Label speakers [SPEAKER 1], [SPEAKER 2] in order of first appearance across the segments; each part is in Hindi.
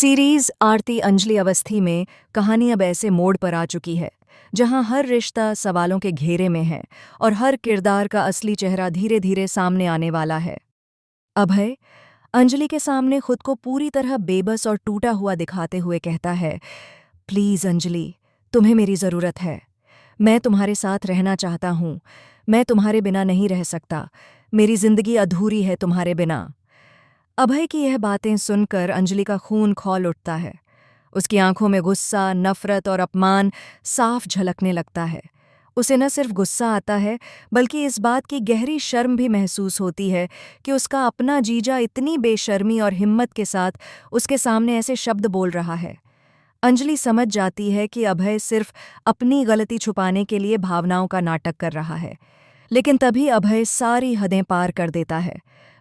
[SPEAKER 1] सीरीज आरती अंजलि अवस्थी में कहानी अब ऐसे मोड़ पर आ चुकी है जहां हर रिश्ता सवालों के घेरे में है और हर किरदार का असली चेहरा धीरे धीरे सामने आने वाला है। अभय अंजलि के सामने खुद को पूरी तरह बेबस और टूटा हुआ दिखाते हुए कहता है, प्लीज अंजलि, तुम्हें मेरी ज़रूरत है। मैं तुम्हारे साथ रहना चाहता हूँ। मैं तुम्हारे बिना नहीं रह सकता। मेरी जिंदगी अधूरी है तुम्हारे बिना। अभय की यह बातें सुनकर अंजलि का खून खौल उठता है। उसकी आंखों में गुस्सा, नफरत और अपमान साफ झलकने लगता है। उसे न सिर्फ गुस्सा आता है बल्कि इस बात की गहरी शर्म भी महसूस होती है कि उसका अपना जीजा इतनी बेशर्मी और हिम्मत के साथ उसके सामने ऐसे शब्द बोल रहा है। अंजलि समझ जाती है कि अभय सिर्फ अपनी गलती छुपाने के लिए भावनाओं का नाटक कर रहा है। लेकिन तभी अभय सारी हदें पार कर देता है।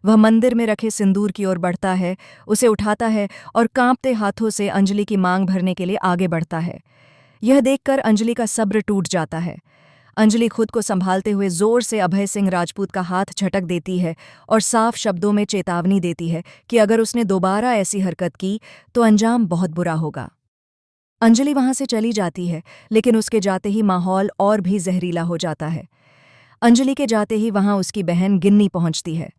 [SPEAKER 1] वह मंदिर में रखे सिंदूर की ओर बढ़ता है, उसे उठाता है और कांपते हाथों से अंजलि की मांग भरने के लिए आगे बढ़ता है। यह देखकर अंजलि का सब्र टूट जाता है। अंजलि खुद को संभालते हुए जोर से अभय सिंह राजपूत का हाथ झटक देती है और साफ शब्दों में चेतावनी देती है कि अगर उसने दोबारा ऐसी हरकत की तो अंजाम बहुत बुरा होगा। अंजलि वहां से चली जाती है, लेकिन उसके जाते ही माहौल और भी जहरीला हो जाता है। अंजलि के जाते ही वहां उसकी बहन गिन्नी पहुंचती है।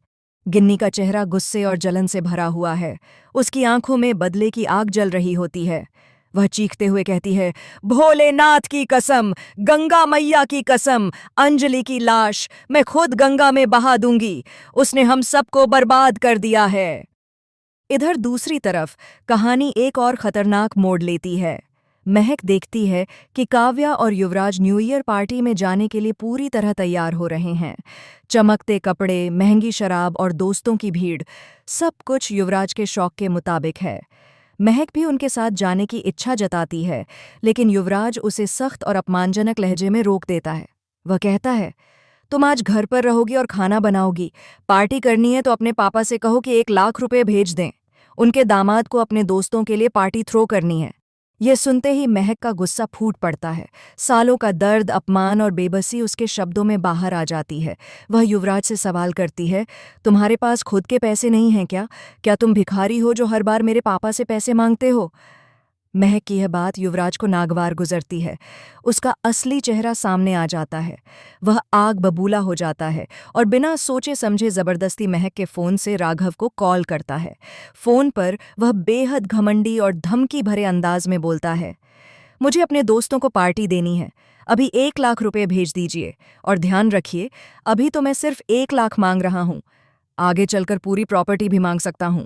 [SPEAKER 1] गिन्नी का चेहरा गुस्से और जलन से भरा हुआ है। उसकी आंखों में बदले की आग जल रही होती है। वह चीखते हुए कहती है, भोलेनाथ की कसम, गंगा मैया की कसम, अंजलि की लाश मैं खुद गंगा में बहा दूंगी। उसने हम सबको बर्बाद कर दिया है। इधर दूसरी तरफ कहानी एक और खतरनाक मोड़ लेती है। महक देखती है कि काव्या और युवराज न्यू ईयर पार्टी में जाने के लिए पूरी तरह तैयार हो रहे हैं। चमकते कपड़े, महंगी शराब और दोस्तों की भीड़, सब कुछ युवराज के शौक के मुताबिक है। महक भी उनके साथ जाने की इच्छा जताती है, लेकिन युवराज उसे सख्त और अपमानजनक लहजे में रोक देता है। वह कहता है, तुम आज घर पर रहोगी और खाना बनाओगी। पार्टी करनी है तो अपने पापा से कहो कि 1 लाख रुपए भेज दें। उनके दामाद को अपने दोस्तों के लिए पार्टी थ्रो करनी है। यह सुनते ही महक का गुस्सा फूट पड़ता है। सालों का दर्द, अपमान और बेबसी उसके शब्दों में बाहर आ जाती है। वह युवराज से सवाल करती है, तुम्हारे पास खुद के पैसे नहीं हैं क्या? क्या तुम भिखारी हो जो हर बार मेरे पापा से पैसे मांगते हो? महक की यह बात युवराज को नागवार गुजरती है। उसका असली चेहरा सामने आ जाता है। वह आग बबूला हो जाता है और बिना सोचे समझे जबरदस्ती महक के फोन से राघव को कॉल करता है। फोन पर वह बेहद घमंडी और धमकी भरे अंदाज में बोलता है, मुझे अपने दोस्तों को पार्टी देनी है। अभी 1 लाख रुपए भेज दीजिए और ध्यान रखिए, अभी तो मैं सिर्फ 1 लाख मांग रहा हूं। आगे चलकर पूरी प्रॉपर्टी भी मांग सकता हूं।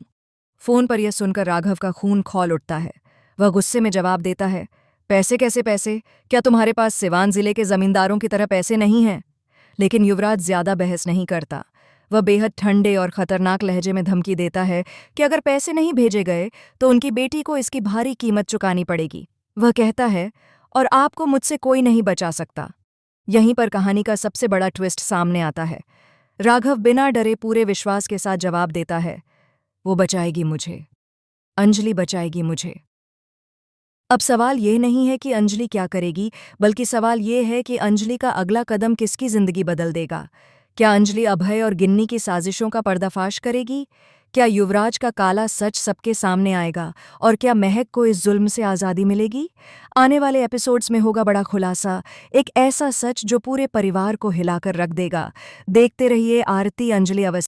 [SPEAKER 1] फोन पर यह सुनकर राघव का खून खौल उठता है। वह गुस्से में जवाब देता है, पैसे कैसे पैसे? क्या तुम्हारे पास सिवान जिले के जमींदारों की तरह पैसे नहीं हैं? लेकिन युवराज ज्यादा बहस नहीं करता। वह बेहद ठंडे और खतरनाक लहजे में धमकी देता है कि अगर पैसे नहीं भेजे गए तो उनकी बेटी को इसकी भारी कीमत चुकानी पड़ेगी। वह कहता है, और आपको मुझसे कोई नहीं बचा सकता। यहीं पर कहानी का सबसे बड़ा ट्विस्ट सामने आता है। राघव बिना डरे पूरे विश्वास के साथ जवाब देता है, वो बचाएगी मुझे, अंजलि बचाएगी मुझे। अब सवाल ये नहीं है कि अंजलि क्या करेगी, बल्कि सवाल ये है कि अंजलि का अगला कदम किसकी जिंदगी बदल देगा। क्या अंजलि अभय और गिन्नी की साजिशों का पर्दाफाश करेगी? क्या युवराज का काला सच सबके सामने आएगा? और क्या महक को इस जुल्म से आज़ादी मिलेगी? आने वाले एपिसोड्स में होगा बड़ा खुलासा, एक ऐसा सच जो पूरे परिवार को हिलाकर रख देगा। देखते रहिए आरती अंजलि अवस्थी।